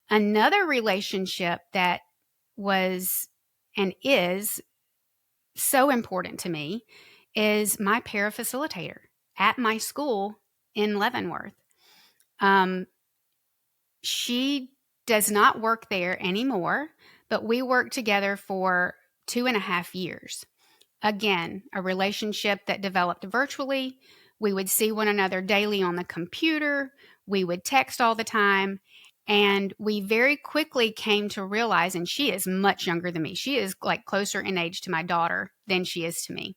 Another relationship that was and is so important to me is my parafacilitator at my school in Leavenworth. She does not work there anymore, but we worked together for 2.5 years. Again, a relationship that developed virtually. We would see one another daily on the computer. We would text all the time. And we very quickly came to realize, and she is much younger than me. She is like closer in age to my daughter than she is to me.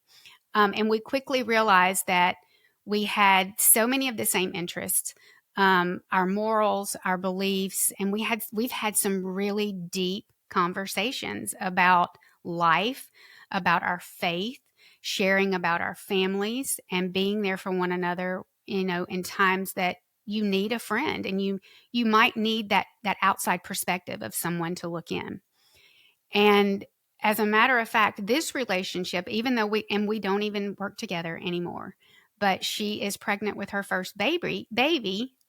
And we quickly realized that we had so many of the same interests, our morals, our beliefs, and we've had some really deep conversations about life, about our faith, sharing about our families, and being there for one another, in times that you need a friend and you might need that outside perspective of someone to look in. And as a matter of fact, this relationship, even though we don't even work together anymore, but she is pregnant with her first baby,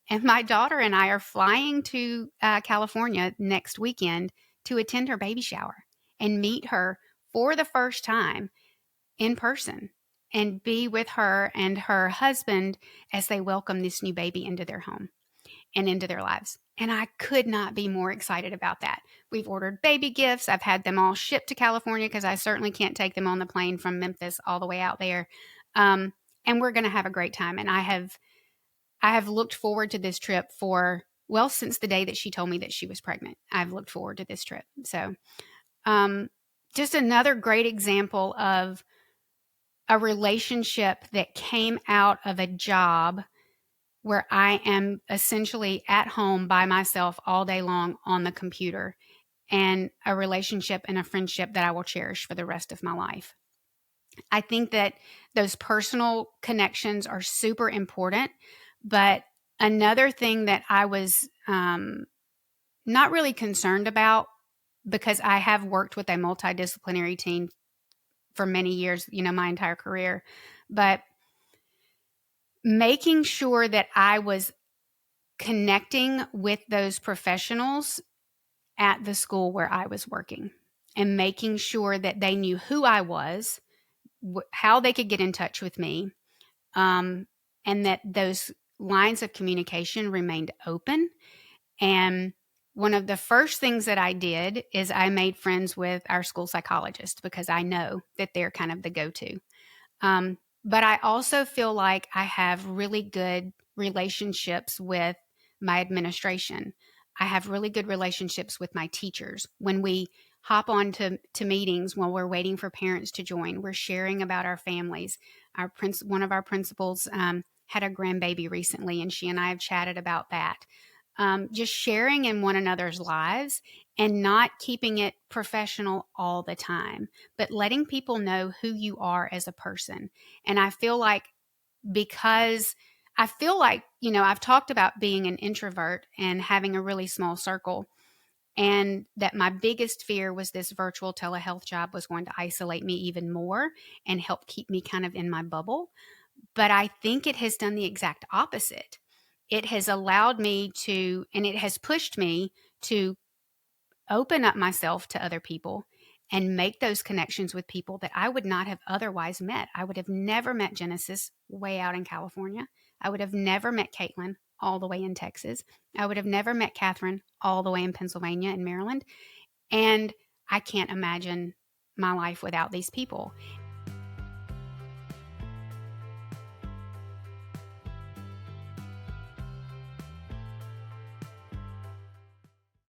and my daughter and I are flying to California next weekend to attend her baby shower and meet her for the first time in person and be with her and her husband as they welcome this new baby into their home and into their lives. And I could not be more excited about that. We've ordered baby gifts. I've had them all shipped to California because I certainly can't take them on the plane from Memphis all the way out there. And we're going to have a great time. And I have looked forward to this trip since the day that she told me that she was pregnant. I've looked forward to this trip. So just another great example of a relationship that came out of a job where I am essentially at home by myself all day long on the computer, and a relationship and a friendship that I will cherish for the rest of my life. I think that those personal connections are super important, but another thing that I was not really concerned about, because I have worked with a multidisciplinary team for many years, my entire career, but making sure that I was connecting with those professionals at the school where I was working and making sure that they knew who I was, how they could get in touch with me, and that those lines of communication remained open. And one of the first things that I did is I made friends with our school psychologist, because I know that they're kind of the go-to. But I also feel like I have really good relationships with my administration. I have really good relationships with my teachers. When we hop on to meetings while we're waiting for parents to join, we're sharing about our families. One of our principals had a grandbaby recently, and she and I have chatted about that. Just sharing in one another's lives and not keeping it professional all the time, but letting people know who you are as a person. And I feel like, I've talked about being an introvert and having a really small circle, and that my biggest fear was this virtual telehealth job was going to isolate me even more and help keep me kind of in my bubble. But I think it has done the exact opposite. It has allowed me to, and it has pushed me to open up myself to other people and make those connections with people that I would not have otherwise met. I would have never met Genesis way out in California. I would have never met Caitlin all the way in Texas. I would have never met Catherine all the way in Pennsylvania and Maryland. And I can't imagine my life without these people.